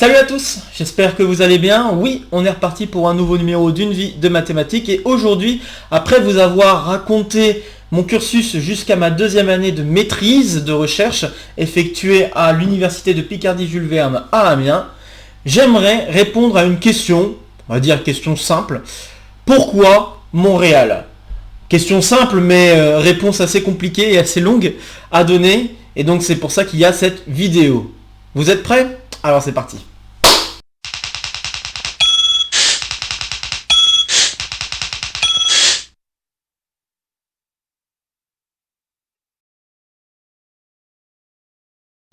Salut à tous, j'espère que vous allez bien. Oui, on est reparti pour un nouveau numéro d'une vie de mathématiques et aujourd'hui, après vous avoir raconté mon cursus jusqu'à ma deuxième année de maîtrise de recherche effectuée à l'université de Picardie-Jules Verne à Amiens, j'aimerais répondre à une question, on va dire question simple. Pourquoi Montréal? Question simple mais réponse assez compliquée et assez longue à donner et donc c'est pour ça qu'il y a cette vidéo. Vous êtes prêts? Alors c'est parti.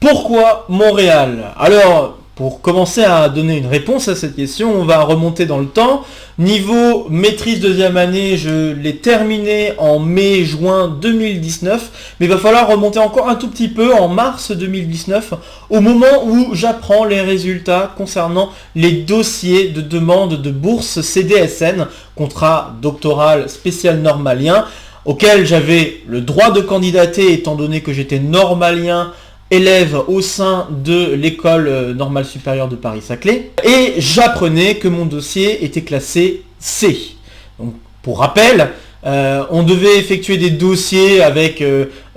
Pourquoi Montréal? Alors, pour commencer à donner une réponse à cette question, on va remonter dans le temps. Niveau maîtrise deuxième année, je l'ai terminé en mai-juin 2019, mais il va falloir remonter encore un tout petit peu en mars 2019, au moment où j'apprends les résultats concernant les dossiers de demande de bourse CDSN, contrat doctoral spécial normalien, auquel j'avais le droit de candidater étant donné que j'étais normalien, élève au sein de l'école normale supérieure de Paris-Saclay, et j'apprenais que mon dossier était classé C. Donc, pour rappel, on devait effectuer des dossiers avec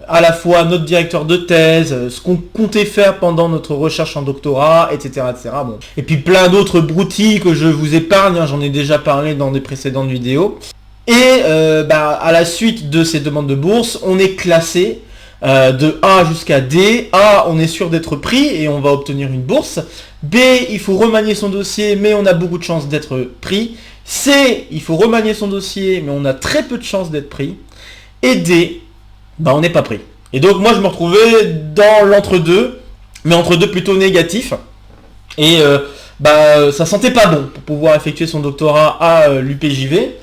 à la fois notre directeur de thèse, ce qu'on comptait faire pendant notre recherche en doctorat, etc. etc. Bon. Et puis plein d'autres broutilles que je vous épargne, hein, j'en ai déjà parlé dans des précédentes vidéos. Et à la suite de ces demandes de bourse, on est classé de A jusqu'à D. A, on est sûr d'être pris et on va obtenir une bourse. B, il faut remanier son dossier mais on a beaucoup de chances d'être pris. C, il faut remanier son dossier mais on a très peu de chances d'être pris. Et D, on n'est pas pris. Et donc moi je me retrouvais dans l'entre-deux, mais entre-deux plutôt négatif. Et ça sentait pas bon pour pouvoir effectuer son doctorat à l'UPJV.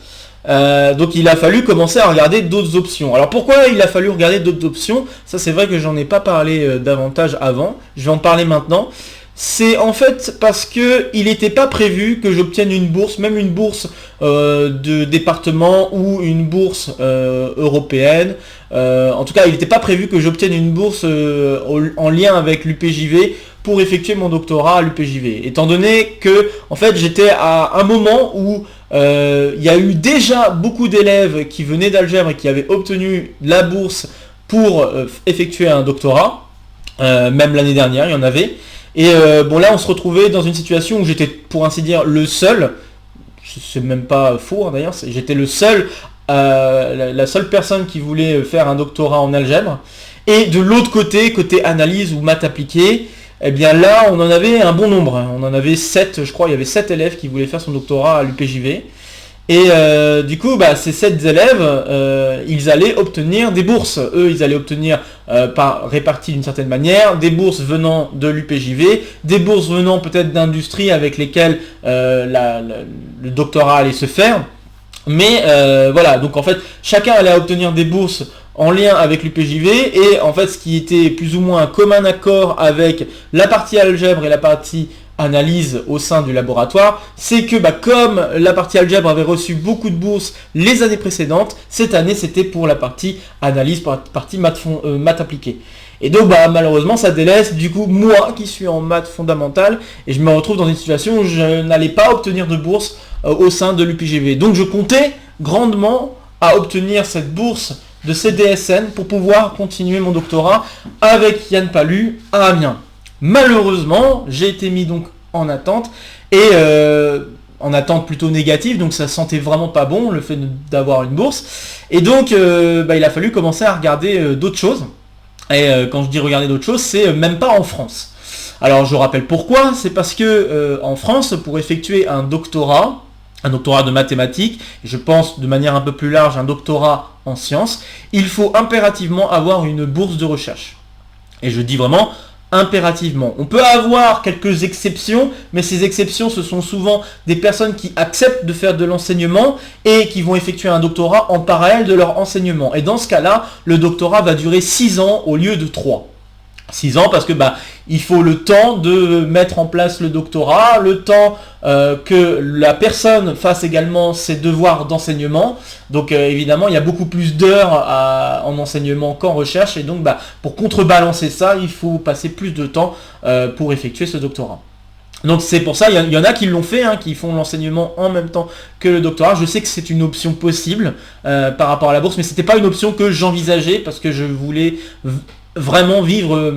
Donc il a fallu commencer à regarder d'autres options. Alors pourquoi il a fallu regarder d'autres options? Ça c'est vrai que j'en ai pas parlé davantage avant, je vais en parler maintenant. C'est en fait parce que il n'était pas prévu que j'obtienne une bourse, même une bourse de département ou une bourse européenne. En tout cas il n'était pas prévu que j'obtienne une bourse en lien avec l'UPJV pour effectuer mon doctorat à l'UPJV. Étant donné que en fait j'étais à un moment où il y a eu déjà beaucoup d'élèves qui venaient d'algèbre et qui avaient obtenu la bourse pour effectuer un doctorat, même l'année dernière il y en avait, et là on se retrouvait dans une situation où j'étais pour ainsi dire le seul, c'est même pas faux hein, d'ailleurs, j'étais le seul, la seule personne qui voulait faire un doctorat en algèbre, et de l'autre côté, côté analyse ou maths appliquées, eh bien là, on en avait un bon nombre. On en avait 7, je crois, il y avait 7 élèves qui voulaient faire son doctorat à l'UPJV. Et du coup, ces 7 élèves, ils allaient obtenir des bourses. Eux, ils allaient obtenir, réparties d'une certaine manière, des bourses venant de l'UPJV, des bourses venant peut-être d'industries avec lesquelles le doctorat allait se faire. Mais voilà, donc en fait, chacun allait obtenir des bourses en lien avec l'UPJV, et en fait ce qui était plus ou moins un commun accord avec la partie algèbre et la partie analyse au sein du laboratoire, c'est que comme la partie algèbre avait reçu beaucoup de bourses les années précédentes, cette année c'était pour la partie analyse, pour la partie maths appliquées. Et donc malheureusement ça délaisse du coup moi qui suis en maths fondamentale, et je me retrouve dans une situation où je n'allais pas obtenir de bourse au sein de l'UPJV. Donc je comptais grandement à obtenir cette bourse de CDSN pour pouvoir continuer mon doctorat avec Yann Palus à Amiens. Malheureusement, j'ai été mis donc en attente, et en attente plutôt négative, donc ça sentait vraiment pas bon le fait d'avoir une bourse, et donc il a fallu commencer à regarder d'autres choses, et quand je dis regarder d'autres choses, c'est même pas en France. Alors je rappelle pourquoi, c'est parce que en France, pour effectuer un doctorat de mathématiques, et je pense de manière un peu plus large un doctorat en sciences, il faut impérativement avoir une bourse de recherche. Et je dis vraiment impérativement. On peut avoir quelques exceptions, mais ces exceptions ce sont souvent des personnes qui acceptent de faire de l'enseignement et qui vont effectuer un doctorat en parallèle de leur enseignement. Et dans ce cas-là, le doctorat va durer 6 ans au lieu de 3. 6 ans parce que il faut le temps de mettre en place le doctorat, le temps que la personne fasse également ses devoirs d'enseignement. Donc évidemment il y a beaucoup plus d'heures en enseignement qu'en recherche, et donc pour contrebalancer ça, il faut passer plus de temps pour effectuer ce doctorat. Donc c'est pour ça, il y en a qui l'ont fait, hein, qui font l'enseignement en même temps que le doctorat. Je sais que c'est une option possible par rapport à la bourse, mais c'était pas une option que j'envisageais parce que je voulais vraiment vivre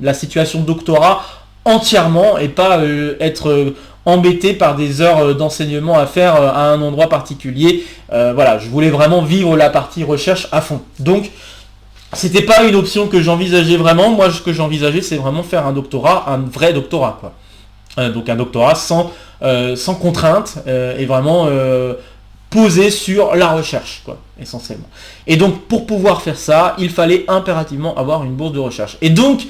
la situation de doctorat entièrement et pas être embêté par des heures d'enseignement à faire à un endroit particulier. Voilà, je voulais vraiment vivre la partie recherche à fond. Donc c'était pas une option que j'envisageais vraiment. Moi, ce que j'envisageais, c'est vraiment faire un doctorat, un vrai doctorat, quoi. Donc un doctorat sans contrainte et vraiment posé sur la recherche, quoi, essentiellement. Et donc pour pouvoir faire ça, il fallait impérativement avoir une bourse de recherche. Et donc,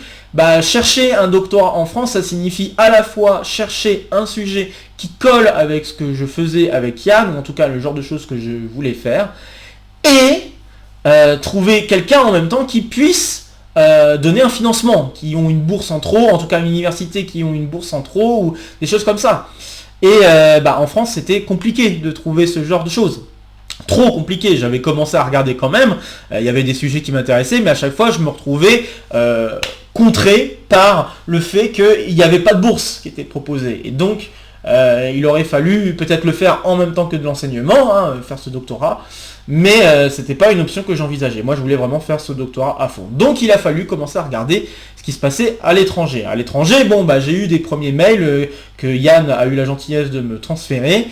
chercher un doctorat en France, ça signifie à la fois chercher un sujet qui colle avec ce que je faisais avec Yann, ou en tout cas le genre de choses que je voulais faire, et trouver quelqu'un en même temps qui puisse donner un financement, qui ont une bourse en trop, en tout cas une université qui ont une bourse en trop, ou des choses comme ça. Et en France, c'était compliqué de trouver ce genre de choses. Trop compliqué, j'avais commencé à regarder quand même, il y avait des sujets qui m'intéressaient, mais à chaque fois, je me retrouvais contré par le fait qu'il n'y avait pas de bourse qui était proposée. Et donc, il aurait fallu peut-être le faire en même temps que de l'enseignement, hein, faire ce doctorat, mais c'était pas une option que j'envisageais. Moi, je voulais vraiment faire ce doctorat à fond. Donc, il a fallu commencer à regarder ce qui se passait à l'étranger. À l'étranger, j'ai eu des premiers mails que Yann a eu la gentillesse de me transférer.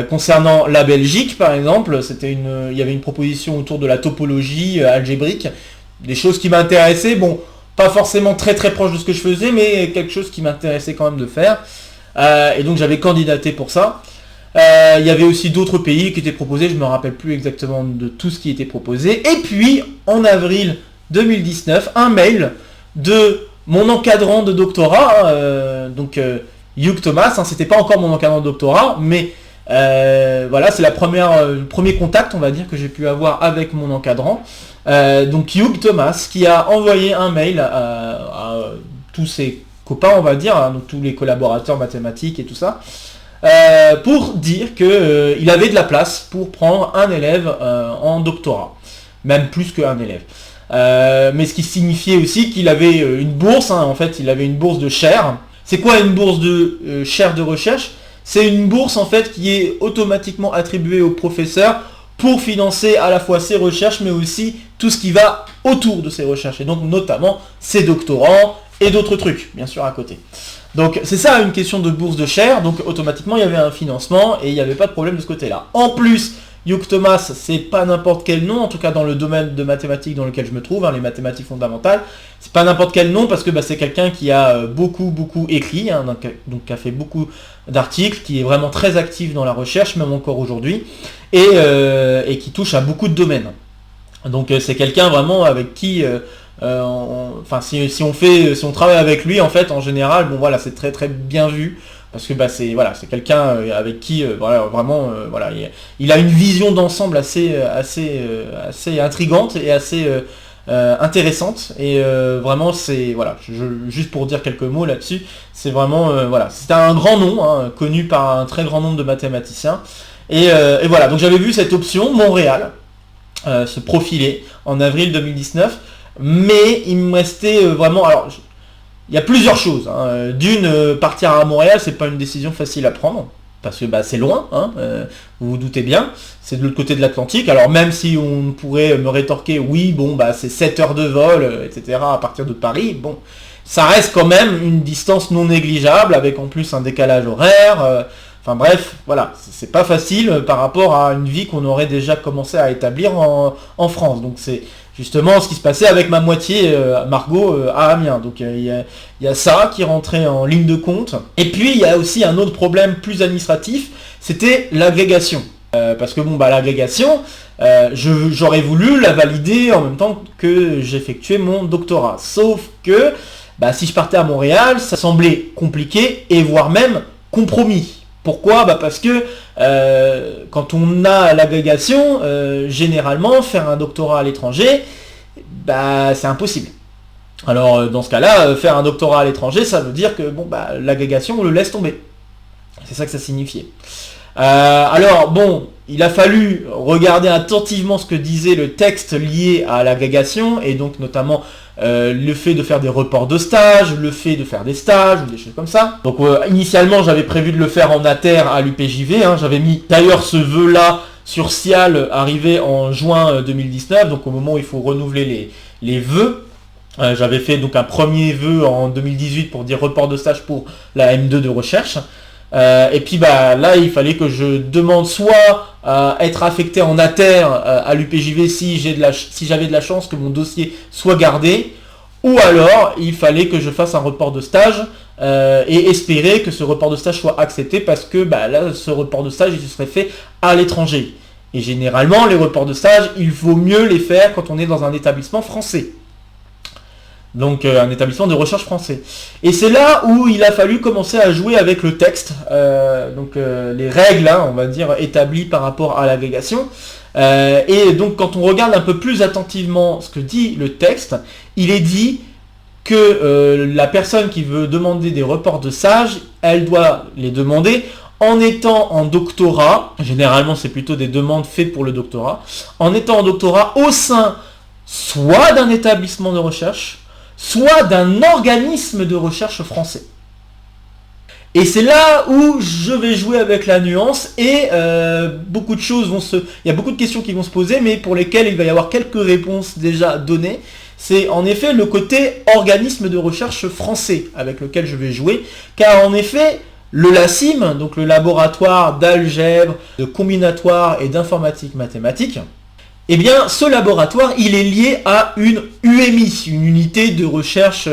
Concernant la Belgique, par exemple, il y avait une proposition autour de la topologie algébrique, des choses qui m'intéressaient. Bon, pas forcément très très proche de ce que je faisais, mais quelque chose qui m'intéressait quand même de faire. Et donc, j'avais candidaté pour ça. Il y avait aussi d'autres pays qui étaient proposés, je ne me rappelle plus exactement de tout ce qui était proposé. Et puis, en avril 2019, un mail de mon encadrant de doctorat, Hugh Thomas, c'était pas encore mon encadrant de doctorat, mais voilà, c'est le premier contact, on va dire, que j'ai pu avoir avec mon encadrant. Donc Hugh Thomas, qui a envoyé un mail à tous ses copains, on va dire, hein, donc tous les collaborateurs mathématiques et tout ça, pour dire qu'il avait de la place pour prendre un élève en doctorat, même plus qu'un élève. Mais ce qui signifiait aussi qu'il avait une bourse, hein, en fait il avait une bourse de chaire. C'est quoi une bourse de chaire de recherche? C'est une bourse en fait qui est automatiquement attribuée au professeur pour financer à la fois ses recherches mais aussi tout ce qui va autour de ses recherches, et donc notamment ses doctorants et d'autres trucs, bien sûr, à côté. Donc c'est ça une question de bourse de chaire, donc automatiquement il y avait un financement et il n'y avait pas de problème de ce côté-là. En plus, Hugh Thomas, c'est pas n'importe quel nom, en tout cas dans le domaine de mathématiques dans lequel je me trouve, hein, les mathématiques fondamentales, c'est pas n'importe quel nom parce que c'est quelqu'un qui a beaucoup écrit, hein, donc qui a fait beaucoup d'articles, qui est vraiment très actif dans la recherche, même encore aujourd'hui, et qui touche à beaucoup de domaines. Donc c'est quelqu'un vraiment avec qui... si on travaille avec lui, en fait, en général, c'est très très bien vu, parce que c'est quelqu'un avec qui vraiment il a une vision d'ensemble assez intrigante et assez intéressante, et vraiment juste pour dire quelques mots là-dessus, c'est vraiment c'est un grand nom, hein, connu par un très grand nombre de mathématiciens, et voilà, donc j'avais vu cette option Montréal se profiler en avril 2019. Mais il me restait vraiment... Alors, il y a plusieurs choses. Hein. D'une, partir à Montréal, c'est pas une décision facile à prendre, parce que c'est loin, hein, vous vous doutez bien, c'est de l'autre côté de l'Atlantique. Alors même si on pourrait me rétorquer, oui, c'est 7 heures de vol, etc., à partir de Paris, ça reste quand même une distance non négligeable, avec en plus un décalage horaire... Enfin bref, voilà, c'est pas facile par rapport à une vie qu'on aurait déjà commencé à établir en France. Donc c'est justement ce qui se passait avec ma moitié, Margot, à Amiens. Donc il y a ça qui rentrait en ligne de compte. Et puis il y a aussi un autre problème plus administratif, c'était l'agrégation. Parce que l'agrégation, j'aurais voulu la valider en même temps que j'effectuais mon doctorat. Sauf que si je partais à Montréal, ça semblait compliqué et voire même compromis. Pourquoi ? Parce que quand on a l'agrégation, généralement, faire un doctorat à l'étranger, c'est impossible. Alors, dans ce cas-là, faire un doctorat à l'étranger, ça veut dire que l'agrégation, on le laisse tomber. C'est ça que ça signifiait. Il a fallu regarder attentivement ce que disait le texte lié à l'agrégation, et donc notamment le fait de faire des reports de stage, le fait de faire des stages ou des choses comme ça. Donc initialement j'avais prévu de le faire en ATER à l'UPJV, hein. J'avais mis d'ailleurs ce vœu-là sur Cial arrivé en juin 2019, donc au moment où il faut renouveler les vœux. J'avais fait donc un premier vœu en 2018 pour dire report de stage pour la M2 de recherche. Et puis là il fallait que je demande soit être affecté en ATER à l'UPJV si j'avais de la chance que mon dossier soit gardé, ou alors il fallait que je fasse un report de stage et espérer que ce report de stage soit accepté, parce que là ce report de stage il se serait fait à l'étranger. Et généralement les reports de stage il vaut mieux les faire quand on est dans un établissement français. Donc un établissement de recherche français. Et c'est là où il a fallu commencer à jouer avec le texte, les règles, hein, on va dire, établies par rapport à l'agrégation. Et donc quand on regarde un peu plus attentivement ce que dit le texte, il est dit que la personne qui veut demander des reports de stage, elle doit les demander en étant en doctorat, généralement c'est plutôt des demandes faites pour le doctorat, en étant en doctorat au sein soit d'un établissement de recherche, soit d'un organisme de recherche français. Et c'est là où je vais jouer avec la nuance, et beaucoup de choses il y a beaucoup de questions qui vont se poser, mais pour lesquelles il va y avoir quelques réponses déjà données. C'est en effet le côté organisme de recherche français avec lequel je vais jouer, car en effet, le LACIM, donc le laboratoire d'algèbre, de combinatoire et d'informatique mathématique, eh bien, ce laboratoire, il est lié à une UMI, une unité de recherche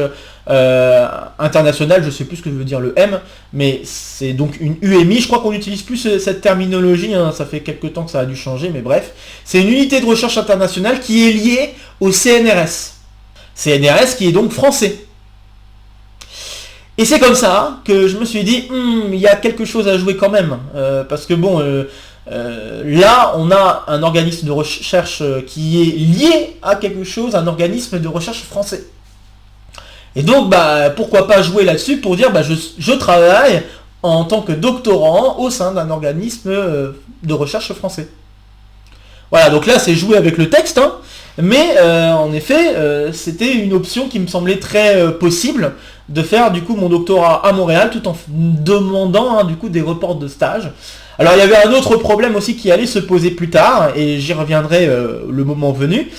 internationale, je ne sais plus ce que veut dire le M, mais c'est donc une UMI, je crois qu'on n'utilise plus cette terminologie, hein, ça fait quelques temps que ça a dû changer, mais bref, c'est une unité de recherche internationale qui est liée au CNRS. CNRS qui est donc français. Et c'est comme ça que je me suis dit, il y a quelque chose à jouer quand même, parce que bon... là, on a un organisme de recherche qui est lié à quelque chose, un organisme de recherche français. Et donc, pourquoi pas jouer là-dessus pour dire, je travaille en tant que doctorant au sein d'un organisme de recherche français. Voilà, donc là, c'est jouer avec le texte, hein, mais en effet, c'était une option qui me semblait très possible de faire du coup mon doctorat à Montréal tout en demandant du coup des reports de stage. Alors il y avait un autre problème aussi qui allait se poser plus tard, et j'y reviendrai le moment venu,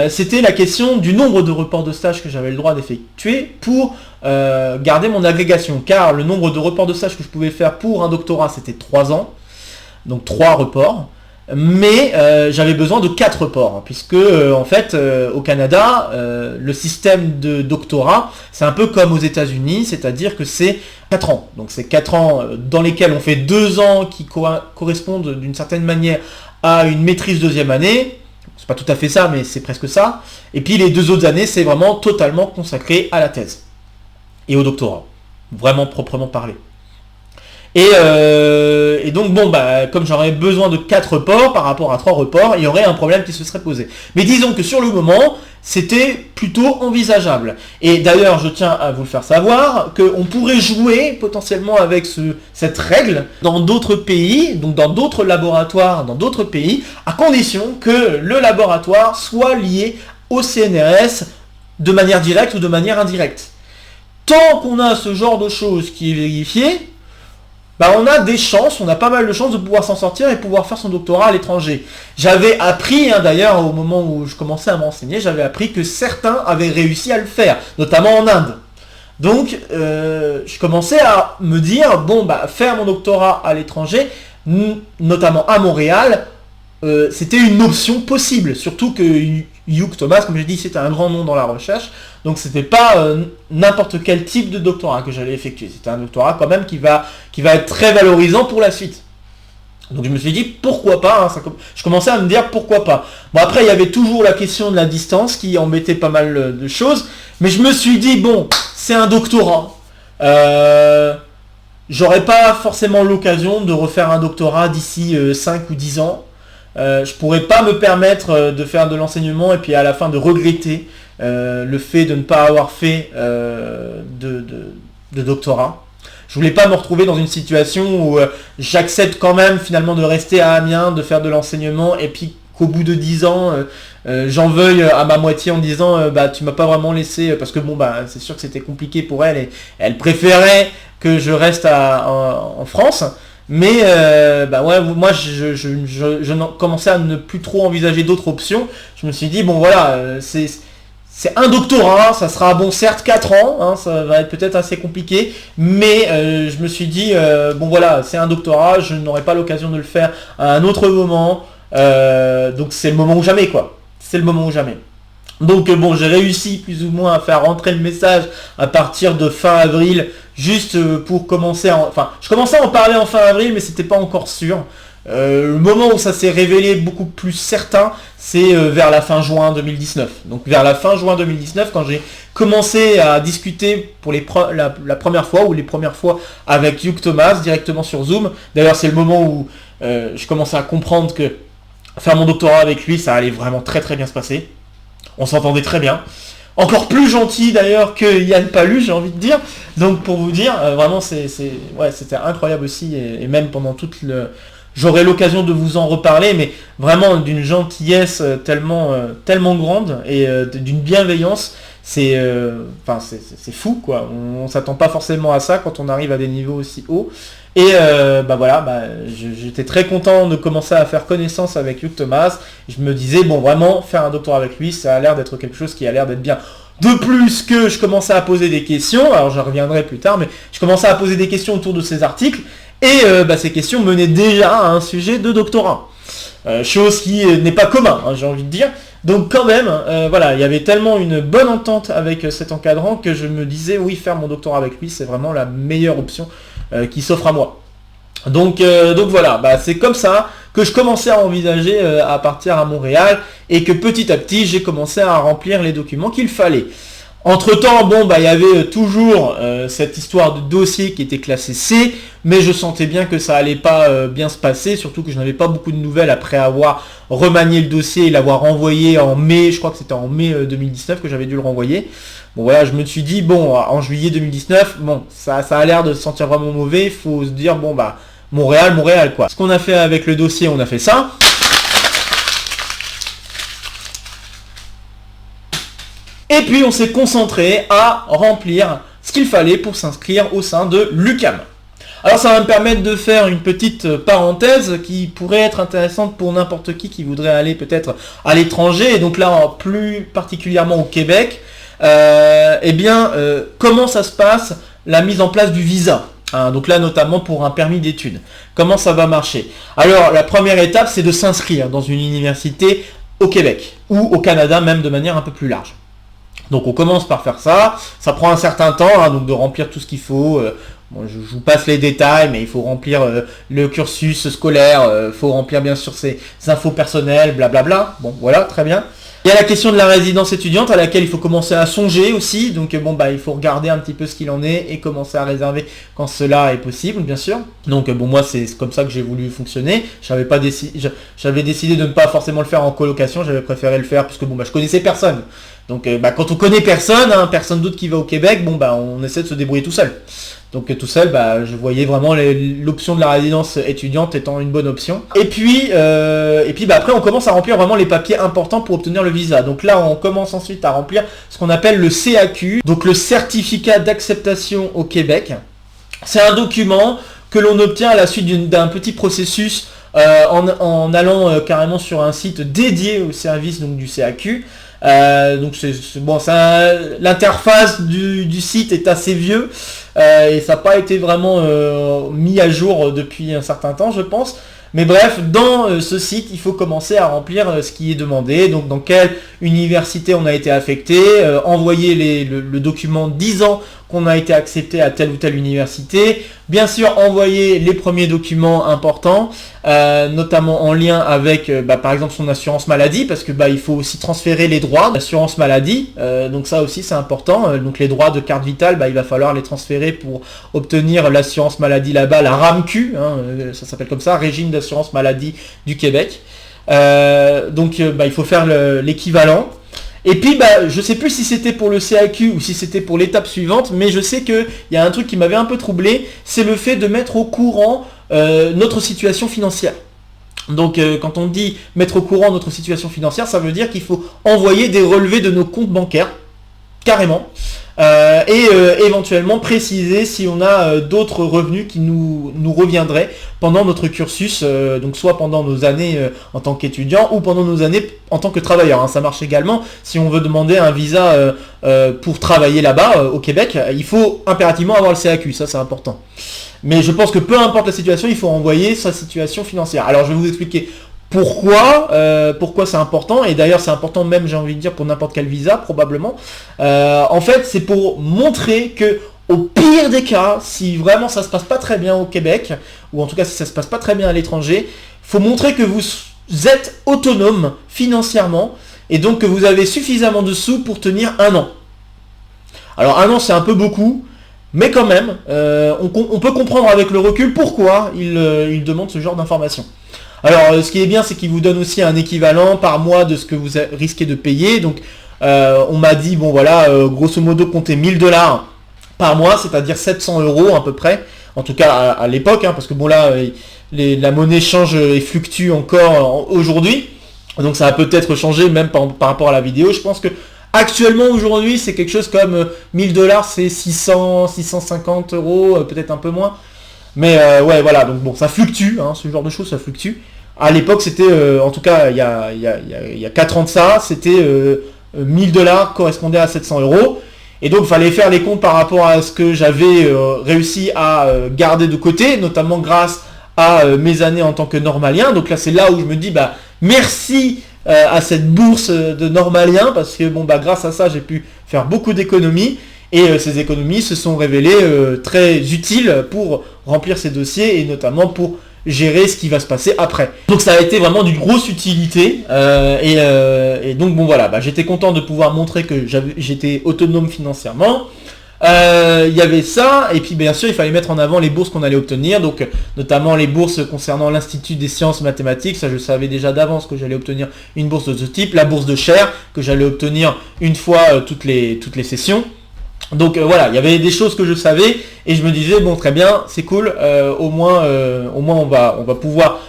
c'était la question du nombre de reports de stage que j'avais le droit d'effectuer pour garder mon agrégation, car le nombre de reports de stage que je pouvais faire pour un doctorat c'était 3 ans, donc 3 reports, mais j'avais besoin de 4 reports, puisque en fait au Canada, le système de doctorat, c'est un peu comme aux États-Unis, c'est-à-dire que c'est 4 ans. Donc c'est 4 ans dans lesquels on fait 2 ans qui correspondent d'une certaine manière à une maîtrise deuxième année. C'est pas tout à fait ça, mais c'est presque ça. Et puis les 2 autres années, c'est vraiment totalement consacré à la thèse et au doctorat, vraiment proprement parlé. Et donc comme j'aurais besoin de 4 reports par rapport à 3 reports, il y aurait un problème qui se serait posé. Mais disons que sur le moment, c'était plutôt envisageable. Et d'ailleurs, je tiens à vous le faire savoir, qu'on pourrait jouer potentiellement avec cette règle dans d'autres pays, donc dans d'autres laboratoires, dans d'autres pays, à condition que le laboratoire soit lié au CNRS de manière directe ou de manière indirecte. Tant qu'on a ce genre de choses qui est vérifié, on a des chances, on a pas mal de chances de pouvoir s'en sortir et pouvoir faire son doctorat à l'étranger. J'avais appris, d'ailleurs, au moment où je commençais à m'enseigner, j'avais appris que certains avaient réussi à le faire, notamment en Inde. Donc, je commençais à me dire, faire mon doctorat à l'étranger, notamment à Montréal, c'était une option possible, surtout que Hugh Thomas, comme je dis, c'était un grand nom dans la recherche, donc c'était pas n'importe quel type de doctorat que j'allais effectuer, c'était un doctorat quand même qui va être très valorisant pour la suite. Donc je me suis dit pourquoi pas, je commençais à me dire pourquoi pas. Bon, après il y avait toujours la question de la distance qui embêtait pas mal de choses, mais je me suis dit c'est un doctorat, j'aurais pas forcément l'occasion de refaire un doctorat d'ici 5 ou 10 ans. Je pourrais pas me permettre de faire de l'enseignement et puis à la fin de regretter le fait de ne pas avoir fait de doctorat. Je voulais pas me retrouver dans une situation où j'accepte quand même finalement de rester à Amiens, de faire de l'enseignement et puis qu'au bout de 10 ans, j'en veuille à ma moitié en disant bah tu m'as pas vraiment laissé, parce que bon bah c'est sûr que c'était compliqué pour elle et elle préférait que je reste en France. Mais bah ouais, moi je commençais à ne plus trop envisager d'autres options. Je me suis dit bon voilà, c'est un doctorat, ça sera bon certes 4 ans, hein, ça va être peut-être assez compliqué, mais je me suis dit bon voilà, c'est un doctorat, je n'aurai pas l'occasion de le faire à un autre moment, donc c'est le moment ou jamais quoi. C'est le moment ou jamais. Donc bon, j'ai réussi plus ou moins à faire rentrer le message à partir de fin avril, juste pour commencer enfin, je commençais à en parler en fin avril, mais c'était pas encore sûr. Le moment où ça s'est révélé beaucoup plus certain, c'est vers la fin juin 2019. Donc vers la fin juin 2019, quand j'ai commencé à discuter pour la première fois, ou les premières fois avec Hugh Thomas, directement sur Zoom. D'ailleurs, c'est le moment où je commençais à comprendre que faire mon doctorat avec lui, ça allait vraiment très très bien se passer. On s'entendait très bien. Encore plus gentil d'ailleurs que Yann Palus, j'ai envie de dire. Donc pour vous dire, vraiment c'était incroyable aussi. Et même pendant toute le... J'aurai l'occasion de vous en reparler, mais vraiment d'une gentillesse tellement grande et d'une bienveillance. C'est fou quoi. On s'attend pas forcément à ça quand on arrive à des niveaux aussi hauts. Et j'étais très content de commencer à faire connaissance avec Hugh Thomas. Je me disais bon vraiment faire un doctorat avec lui, ça a l'air d'être quelque chose qui a l'air d'être bien. De plus que je commençais à poser des questions, alors je reviendrai plus tard, mais je commençais à poser des questions autour de ces articles. Et ces questions menaient déjà à un sujet de doctorat. Chose qui n'est pas commun, hein, j'ai envie de dire. Donc quand même, il y avait tellement une bonne entente avec cet encadrant que je me disais, oui, faire mon doctorat avec lui, c'est vraiment la meilleure option qui s'offre à moi. Donc voilà, c'est comme ça que je commençais à envisager à partir à Montréal et que petit à petit, j'ai commencé à remplir les documents qu'il fallait. Entre-temps, il y avait toujours cette histoire de dossier qui était classé C, mais je sentais bien que ça allait pas bien se passer, surtout que je n'avais pas beaucoup de nouvelles après avoir remanié le dossier et l'avoir renvoyé en mai, je crois que c'était en mai 2019 que j'avais dû le renvoyer. Bon voilà, je me suis dit, en juillet 2019, ça a l'air de se sentir vraiment mauvais, il faut se dire, Montréal quoi. Ce qu'on a fait avec le dossier, on a fait ça. Et puis on s'est concentré à remplir ce qu'il fallait pour s'inscrire au sein de l'UQAM. Alors ça va me permettre de faire une petite parenthèse qui pourrait être intéressante pour n'importe qui voudrait aller peut-être à l'étranger, et donc là plus particulièrement au Québec. Comment ça se passe la mise en place du visa, hein, donc là notamment pour un permis d'études. Comment ça va marcher? Alors la première étape, c'est de s'inscrire dans une université au Québec ou au Canada, même de manière un peu plus large. Donc on commence par faire ça prend un certain temps, hein, donc de remplir tout ce qu'il faut. Je vous passe les détails, mais il faut remplir le cursus scolaire, il faut remplir bien sûr ses infos personnelles, blablabla. Bon voilà, très bien. Il y a la question de la résidence étudiante à laquelle il faut commencer à songer aussi, donc il faut regarder un petit peu ce qu'il en est et commencer à réserver quand cela est possible, bien sûr. Donc moi c'est comme ça que j'ai voulu fonctionner. J'avais décidé de ne pas forcément le faire en colocation, j'avais préféré le faire puisque je connaissais personne. Donc quand on connaît personne, hein, personne d'autre qui va au Québec, on essaie de se débrouiller tout seul. Donc tout seul, je voyais vraiment l'option de la résidence étudiante étant une bonne option. Et puis après on commence à remplir vraiment les papiers importants pour obtenir le visa. Donc là on commence ensuite à remplir ce qu'on appelle le CAQ, donc le certificat d'acceptation au Québec. C'est un document que l'on obtient à la suite d'un petit processus en allant carrément sur un site dédié au service donc, du CAQ. L'interface du site est assez vieux et ça n'a pas été vraiment mis à jour depuis un certain temps, je pense. Mais bref, dans ce site, il faut commencer à remplir ce qui est demandé, donc dans quelle université on a été affecté, envoyer le document disant qu'on a été accepté à telle ou telle université, bien sûr envoyer les premiers documents importants, notamment en lien avec par exemple son assurance maladie, parce que il faut aussi transférer les droits d'assurance maladie, donc ça aussi c'est important, donc les droits de carte vitale, il va falloir les transférer pour obtenir l'assurance maladie là-bas, la RAMQ, ça s'appelle comme ça, Régime d'assurance maladie du Québec. Il faut faire l'équivalent. Et puis je sais plus si c'était pour le CAQ ou si c'était pour l'étape suivante, mais je sais qu'il y a un truc qui m'avait un peu troublé, c'est le fait de mettre au courant notre situation financière. Donc quand on dit mettre au courant notre situation financière, ça veut dire qu'il faut envoyer des relevés de nos comptes bancaires, carrément, et éventuellement préciser si on a d'autres revenus qui nous reviendraient pendant notre cursus, donc soit pendant nos années en tant qu'étudiant ou pendant nos années en tant que travailleur. Ça marche également si on veut demander un visa pour travailler là-bas au Québec, il faut impérativement avoir le CAQ, ça c'est important. Mais je pense que peu importe la situation, il faut envoyer sa situation financière. Alors je vais vous expliquer pourquoi c'est important, et d'ailleurs c'est important même, j'ai envie de dire, pour n'importe quel visa probablement. En fait, c'est pour montrer que au pire des cas, si vraiment ça se passe pas très bien au Québec, ou en tout cas si ça se passe pas très bien à l'étranger, faut montrer que vous êtes autonome financièrement, et donc que vous avez suffisamment de sous pour tenir 1 an. Alors 1 an c'est un peu beaucoup, mais quand même, on peut comprendre avec le recul pourquoi il demande ce genre d'informations. Alors ce qui est bien, c'est qu'il vous donne aussi un équivalent par mois de ce que vous risquez de payer. Donc on m'a dit, bon voilà, grosso modo comptez 1000 $ par mois, c'est-à-dire 700 € à peu près, en tout cas à l'époque, parce que bon là, la monnaie change et fluctue encore aujourd'hui, donc ça a peut-être changé même par rapport à la vidéo. Je pense que actuellement aujourd'hui c'est quelque chose comme 1000 $, c'est 650 €, peut-être un peu moins. Mais ouais voilà, donc bon, ça fluctue, ce genre de choses ça fluctue. À l'époque c'était, en tout cas il y a 4 ans de ça, c'était 1000 $ correspondait à 700 €. Et donc il fallait faire les comptes par rapport à ce que j'avais réussi à garder de côté, notamment grâce à mes années en tant que normalien. Donc là c'est là où je me dis merci à cette bourse de normalien, parce que grâce à ça j'ai pu faire beaucoup d'économies, et ces économies se sont révélées très utiles pour remplir ces dossiers, et notamment pour gérer ce qui va se passer après. Donc ça a été vraiment d'une grosse utilité, et donc voilà, j'étais content de pouvoir montrer que j'étais autonome financièrement. Il y avait ça, et puis bien sûr il fallait mettre en avant les bourses qu'on allait obtenir, donc notamment les bourses concernant l'Institut des sciences mathématiques. Ça je savais déjà d'avance que j'allais obtenir une bourse de ce type, la bourse de chaire que j'allais obtenir une fois toutes les sessions. Donc voilà, il y avait des choses que je savais, et je me disais bon très bien, c'est cool, au moins on va pouvoir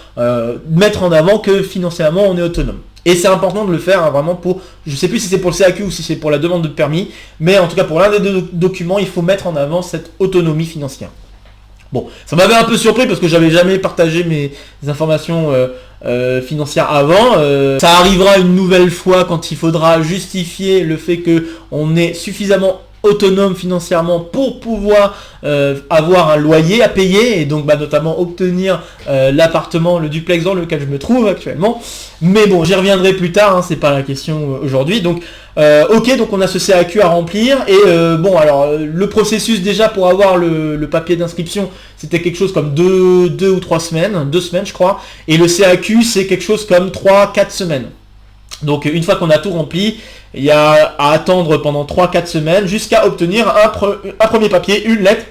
mettre en avant que financièrement on est autonome. Et c'est important de le faire vraiment pour, je sais plus si c'est pour le CAQ ou si c'est pour la demande de permis, mais en tout cas pour l'un des deux documents, il faut mettre en avant cette autonomie financière. Bon, ça m'avait un peu surpris parce que j'avais jamais partagé mes informations financières avant. Ça arrivera une nouvelle fois quand il faudra justifier le fait que on est suffisamment autonome financièrement pour pouvoir avoir un loyer à payer, et donc notamment obtenir l'appartement, le duplex dans lequel je me trouve actuellement. Mais bon, j'y reviendrai plus tard, c'est pas la question aujourd'hui. Donc ok, donc on a ce CAQ à remplir, et alors le processus déjà pour avoir le papier d'inscription, c'était quelque chose comme 2 ou 3 semaines, 2 semaines je crois, et le CAQ c'est quelque chose comme 3-4 semaines. Donc une fois qu'on a tout rempli, il y a à attendre pendant 3-4 semaines jusqu'à obtenir un premier papier, une lettre,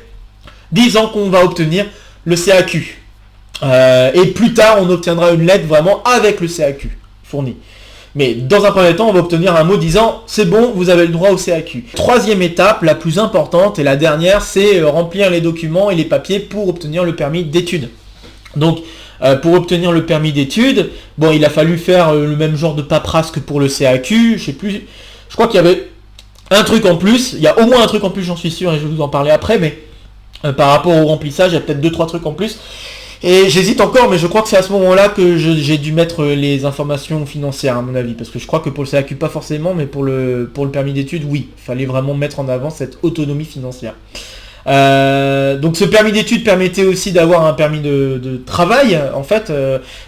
disant qu'on va obtenir le CAQ. Et plus tard, on obtiendra une lettre vraiment avec le CAQ fourni. Mais dans un premier temps, on va obtenir un mot disant « c'est bon, vous avez le droit au CAQ ». Troisième étape, la plus importante et la dernière, c'est remplir les documents et les papiers pour obtenir le permis d'études. Donc, pour obtenir le permis d'études, il a fallu faire le même genre de paperasse que pour le CAQ, je sais plus, je crois qu'il y avait un truc en plus, il y a au moins un truc en plus, j'en suis sûr, et je vais vous en parler après, mais par rapport au remplissage, il y a peut-être 2-3 trucs en plus, et j'hésite encore, mais je crois que c'est à ce moment-là que j'ai dû mettre les informations financières, à mon avis, parce que je crois que pour le CAQ, pas forcément, mais pour le permis d'études, oui, il fallait vraiment mettre en avant cette autonomie financière. Donc ce permis d'études permettait aussi d'avoir un permis de travail. En fait,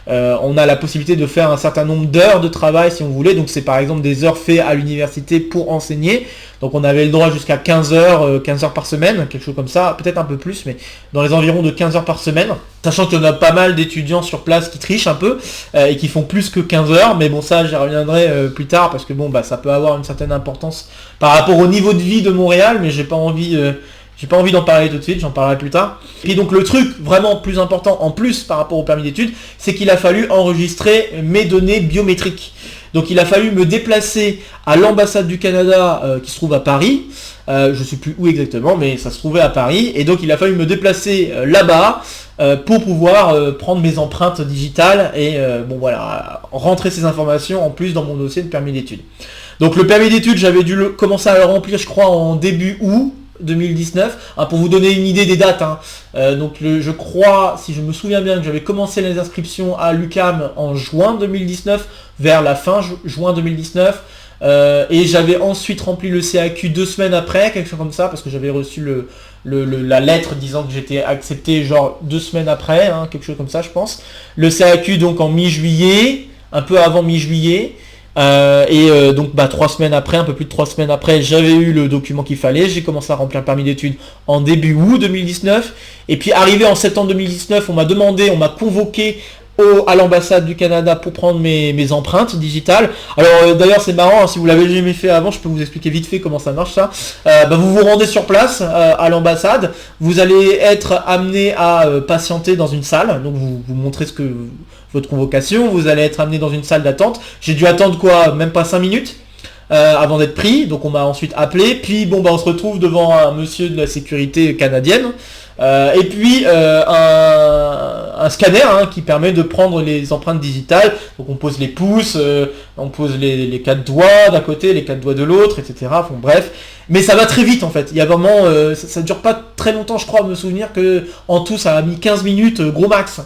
on a la possibilité de faire un certain nombre d'heures de travail si on voulait. Donc c'est par exemple des heures faites à l'université pour enseigner. Donc on avait le droit jusqu'à 15 heures par semaine, quelque chose comme ça, peut-être un peu plus, mais dans les environs de 15 heures par semaine. Sachant qu'il y en a pas mal d'étudiants sur place qui trichent un peu et qui font plus que 15 heures, mais bon ça j'y reviendrai plus tard parce que ça peut avoir une certaine importance par rapport au niveau de vie de Montréal, mais j'ai pas envie d'en parler tout de suite, j'en parlerai plus tard. Et donc le truc vraiment plus important en plus par rapport au permis d'études, c'est qu'il a fallu enregistrer mes données biométriques. Donc il a fallu me déplacer à l'ambassade du Canada qui se trouve à Paris, je sais plus où exactement, mais ça se trouvait à Paris, et donc il a fallu me déplacer là-bas pour pouvoir prendre mes empreintes digitales et bon voilà, rentrer ces informations en plus dans mon dossier de permis d'études. Donc le permis d'études, j'avais dû commencer à le remplir, je crois, en début août 2019, pour vous donner une idée des dates. Donc je crois, si je me souviens bien, que j'avais commencé les inscriptions à l'UQAM en juin 2019, vers la fin juin 2019, et j'avais ensuite rempli le CAQ 2 semaines après, quelque chose comme ça, parce que j'avais reçu la lettre disant que j'étais accepté genre 2 semaines après, quelque chose comme ça je pense. Le CAQ donc en mi-juillet, un peu avant mi-juillet. Donc 3 semaines après, un peu plus de 3 semaines après, j'avais eu le document qu'il fallait, j'ai commencé à remplir le permis d'études en début août 2019, et puis arrivé en septembre 2019, on m'a convoqué à l'ambassade du Canada pour prendre mes empreintes digitales. Alors d'ailleurs c'est marrant, si vous l'avez jamais fait avant, je peux vous expliquer vite fait comment ça marche ça. Vous vous rendez sur place à l'ambassade, vous allez être amené à patienter dans une salle, donc vous montrez votre convocation, vous allez être amené dans une salle d'attente. J'ai dû attendre même pas 5 minutes avant d'être pris, donc on m'a ensuite appelé, puis on se retrouve devant un monsieur de la sécurité canadienne, et puis un scanner qui permet de prendre les empreintes digitales. Donc on pose les pouces, on pose les 4 doigts d'un côté, les 4 doigts de l'autre, etc. Bon, bref, mais ça va très vite en fait. Il y a vraiment, ça dure pas très longtemps, je crois me souvenir que en tout ça a mis 15 minutes gros max.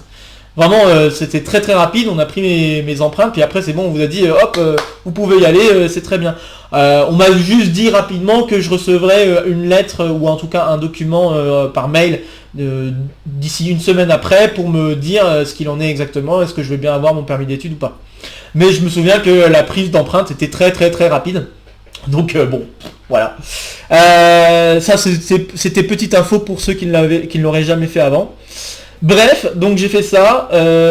Vraiment, c'était très très rapide, on a pris mes empreintes, puis après c'est bon, on vous a dit, hop, vous pouvez y aller, c'est très bien. On m'a juste dit rapidement que je recevrais une lettre, ou en tout cas un document par mail, d'ici une semaine après, pour me dire ce qu'il en est exactement, est-ce que je vais bien avoir mon permis d'études ou pas. Mais je me souviens que la prise d'empreinte était très très très rapide. Donc bon, voilà. Ça c'était petite info pour ceux qui ne l'auraient jamais fait avant. Bref, donc j'ai fait ça,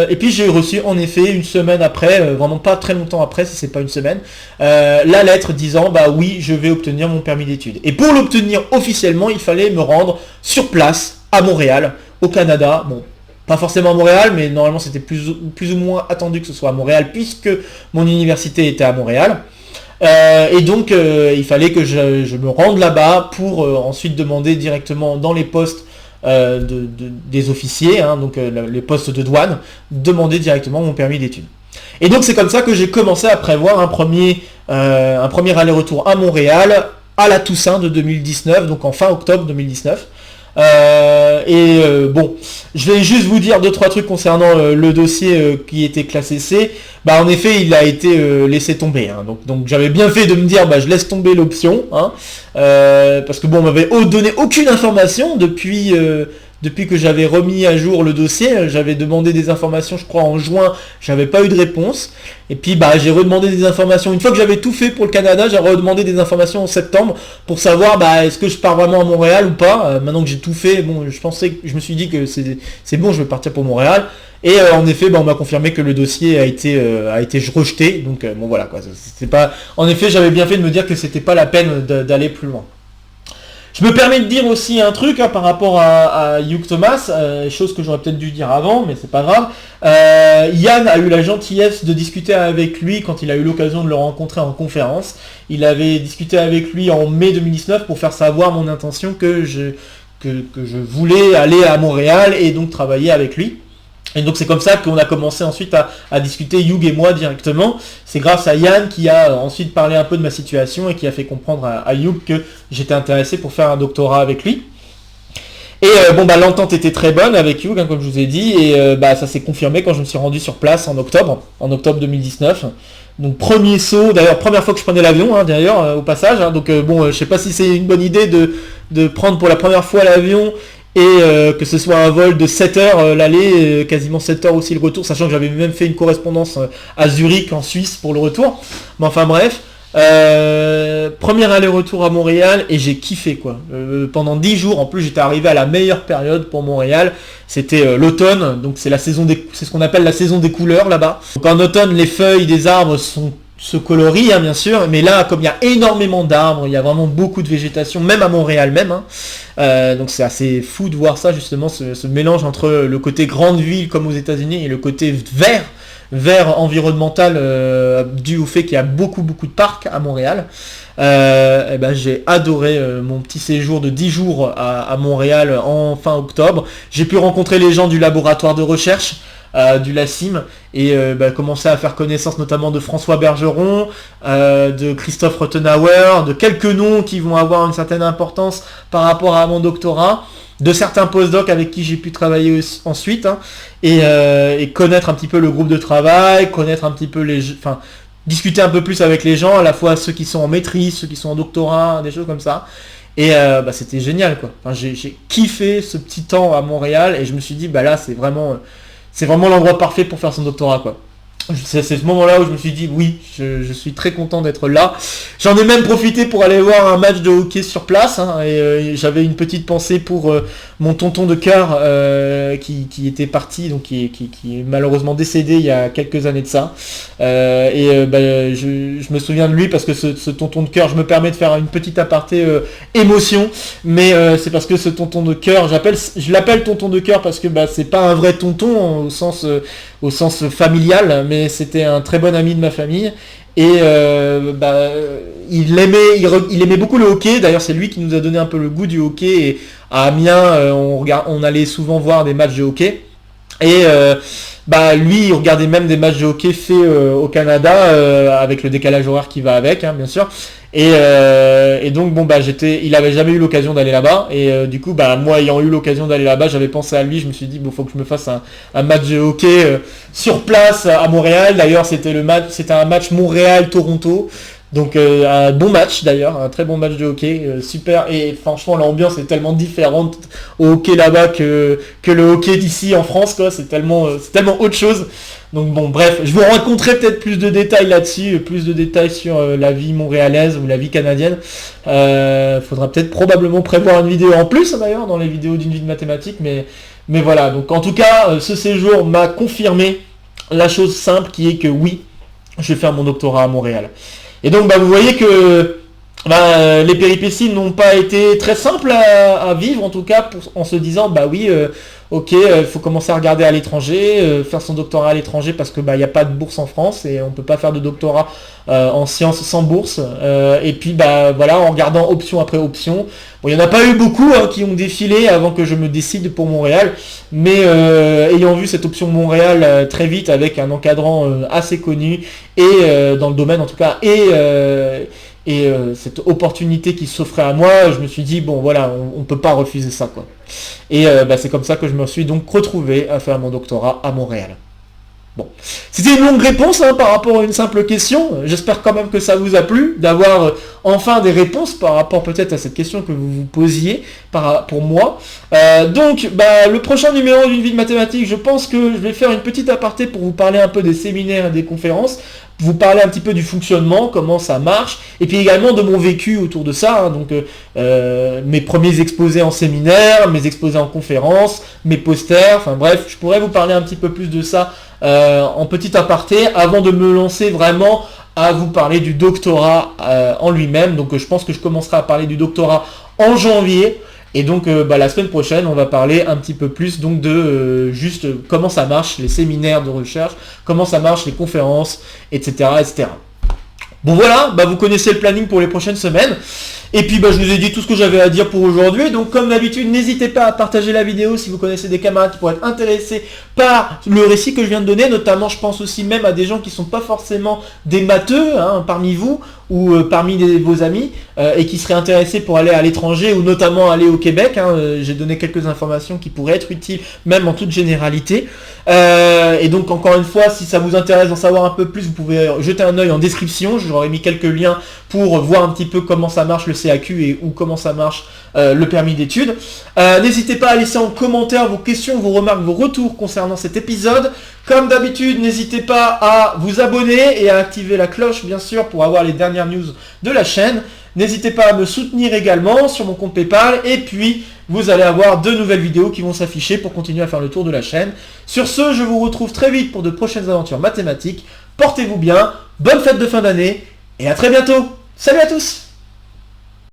et puis j'ai reçu en effet une semaine après, vraiment pas très longtemps après, si c'est pas une semaine, la lettre disant oui, je vais obtenir mon permis d'études. Et pour l'obtenir officiellement, il fallait me rendre sur place à Montréal, au Canada. Bon, pas forcément à Montréal, mais normalement c'était plus ou moins attendu que ce soit à Montréal, puisque mon université était à Montréal. Et donc il fallait que je me rende là-bas pour ensuite demander directement dans les postes des officiers, donc les postes de douane, demander directement mon permis d'études. Et donc c'est comme ça que j'ai commencé à prévoir un premier aller-retour à Montréal à la Toussaint de 2019, donc en fin octobre 2019. Bon, je vais juste vous dire 2-3 trucs concernant le dossier qui était classé C. En effet, il a été laissé tomber. Donc j'avais bien fait de me dire, je laisse tomber l'option, parce que on m'avait donné aucune information depuis que j'avais remis à jour le dossier. J'avais demandé des informations, je crois en juin, j'avais pas eu de réponse. Et puis j'ai redemandé des informations. Une fois que j'avais tout fait pour le Canada, j'ai redemandé des informations en septembre pour savoir est-ce que je pars vraiment à Montréal ou pas. Maintenant que j'ai tout fait, je me suis dit que c'est bon, je vais partir pour Montréal. Et en effet, on m'a confirmé que le dossier a été rejeté. Donc voilà quoi. C'est pas. En effet, j'avais bien fait de me dire que c'était pas la peine d'aller plus loin. Je me permets de dire aussi un truc par rapport à Hugh Thomas, chose que j'aurais peut-être dû dire avant, mais c'est pas grave. Yann a eu la gentillesse de discuter avec lui quand il a eu l'occasion de le rencontrer en conférence. Il avait discuté avec lui en mai 2019 pour faire savoir mon intention que je voulais aller à Montréal et donc travailler avec lui. Et donc c'est comme ça qu'on a commencé ensuite à discuter, Hugh et moi directement. C'est grâce à Yann qui a ensuite parlé un peu de ma situation et qui a fait comprendre à Hugh que j'étais intéressé pour faire un doctorat avec lui. Et l'entente était très bonne avec Hugh, comme je vous ai dit, et ça s'est confirmé quand je me suis rendu sur place en octobre 2019. Donc premier saut, d'ailleurs première fois que je prenais l'avion, au passage. Donc je sais pas si c'est une bonne idée de prendre pour la première fois l'avion, et que ce soit un vol de 7 heures l'aller, quasiment 7 heures aussi le retour, sachant que j'avais même fait une correspondance à Zurich en Suisse pour le retour. Mais enfin bref, premier aller-retour à Montréal et j'ai kiffé quoi. Pendant 10 jours, en plus j'étais arrivé à la meilleure période pour Montréal, c'était l'automne, donc c'est ce qu'on appelle la saison des couleurs là-bas. Donc en automne, les feuilles des arbres se colorie bien sûr, mais là comme il y a énormément d'arbres, il y a vraiment beaucoup de végétation, même à Montréal même, donc c'est assez fou de voir ça justement, ce mélange entre le côté grande ville comme aux États-Unis et le côté vert vers environnemental dû au fait qu'il y a beaucoup de parcs à Montréal. Et ben, j'ai adoré mon petit séjour de 10 jours à Montréal en fin octobre. J'ai pu rencontrer les gens du laboratoire de recherche du LACIM et commencer à faire connaissance notamment de François Bergeron, de Christophe Rothenauer, de quelques noms qui vont avoir une certaine importance par rapport à mon doctorat, de certains postdocs avec qui j'ai pu travailler ensuite, hein, et connaître un petit peu le groupe de travail, connaître un petit peu discuter un peu plus avec les gens, à la fois ceux qui sont en maîtrise, ceux qui sont en doctorat, des choses comme ça. Et c'était génial, quoi. Enfin, j'ai kiffé ce petit temps à Montréal et je me suis dit, là, c'est vraiment l'endroit parfait pour faire son doctorat, quoi. C'est ce moment-là où je me suis dit, oui, je suis très content d'être là. J'en ai même profité pour aller voir un match de hockey sur place, hein, et j'avais une petite pensée pour mon tonton de cœur qui était parti, donc qui est malheureusement décédé il y a quelques années de ça. Je me souviens de lui parce que ce tonton de cœur, je me permets de faire une petite aparté émotion, mais c'est parce que ce tonton de cœur, je l'appelle tonton de cœur parce que c'est pas un vrai tonton au sens familial, mais c'était un très bon ami de ma famille et il aimait beaucoup le hockey. D'ailleurs, c'est lui qui nous a donné un peu le goût du hockey, et à Amiens on allait souvent voir des matchs de hockey et lui il regardait même des matchs de hockey faits au Canada avec le décalage horaire qui va avec, hein, bien sûr. Et donc il avait jamais eu l'occasion d'aller là-bas, et du coup moi ayant eu l'occasion d'aller là-bas, j'avais pensé à lui. Je me suis dit faut que je me fasse un match de hockey sur place à Montréal. D'ailleurs c'était un match Montréal-Toronto, donc un bon match, d'ailleurs, un très bon match de hockey, super. Et franchement l'ambiance est tellement différente au hockey là-bas que le hockey d'ici en France, quoi. C'est tellement autre chose. Donc bon, bref, je vous raconterai peut-être plus de détails là-dessus, plus de détails sur la vie montréalaise ou la vie canadienne. Faudra peut-être probablement prévoir une vidéo en plus, d'ailleurs, dans les vidéos d'une vie de mathématiques, mais voilà. Donc en tout cas, ce séjour m'a confirmé la chose simple qui est que oui, je vais faire mon doctorat à Montréal. Et donc vous voyez que les péripéties n'ont pas été très simples à vivre, en tout cas en se disant ok, il faut commencer à regarder à l'étranger, faire son doctorat à l'étranger parce que il n'y a pas de bourse en France et on peut pas faire de doctorat en sciences sans bourse. Et puis en regardant option après option. Bon, il n'y en a pas eu beaucoup qui ont défilé avant que je me décide pour Montréal, mais ayant vu cette option Montréal très vite avec un encadrant assez connu et dans le domaine en tout cas, et cette opportunité qui s'offrait à moi, je me suis dit on peut pas refuser ça, quoi. Et c'est comme ça que je me suis donc retrouvé à faire mon doctorat à Montréal. Bon, c'était une longue réponse par rapport à une simple question. J'espère quand même que ça vous a plu, d'avoir enfin des réponses par rapport peut-être à cette question que vous vous posiez pour moi. Donc, le prochain numéro d'une vie de mathématiques, je pense que je vais faire une petite aparté pour vous parler un peu des séminaires et des conférences, vous parler un petit peu du fonctionnement, comment ça marche, et puis également de mon vécu autour de ça, donc mes premiers exposés en séminaire, mes exposés en conférence, mes posters, enfin bref, je pourrais vous parler un petit peu plus de ça en petit aparté avant de me lancer vraiment à vous parler du doctorat en lui-même. Donc je pense que je commencerai à parler du doctorat en janvier. Et donc la semaine prochaine, on va parler un petit peu plus donc de juste comment ça marche les séminaires de recherche, comment ça marche les conférences, etc. etc. Bon voilà, vous connaissez le planning pour les prochaines semaines. Et puis je vous ai dit tout ce que j'avais à dire pour aujourd'hui. Donc comme d'habitude, n'hésitez pas à partager la vidéo si vous connaissez des camarades qui pourraient être intéressés par le récit que je viens de donner. Notamment, je pense aussi même à des gens qui ne sont pas forcément des matheux parmi vous ou parmi vos amis et qui seraient intéressés pour aller à l'étranger ou notamment aller au Québec. J'ai donné quelques informations qui pourraient être utiles même en toute généralité. Et donc encore une fois, si ça vous intéresse d'en savoir un peu plus, vous pouvez jeter un œil en description. J'aurais mis quelques liens pour voir un petit peu comment ça marche le CAQ et comment ça marche le permis d'études. N'hésitez pas à laisser en commentaire vos questions, vos remarques, vos retours concernant cet épisode. Comme d'habitude, n'hésitez pas à vous abonner et à activer la cloche, bien sûr, pour avoir les dernières news de la chaîne. N'hésitez pas à me soutenir également sur mon compte PayPal. Et puis, vous allez avoir de nouvelles vidéos qui vont s'afficher pour continuer à faire le tour de la chaîne. Sur ce, je vous retrouve très vite pour de prochaines aventures mathématiques. Portez-vous bien, bonne fête de fin d'année et à très bientôt. Salut à tous!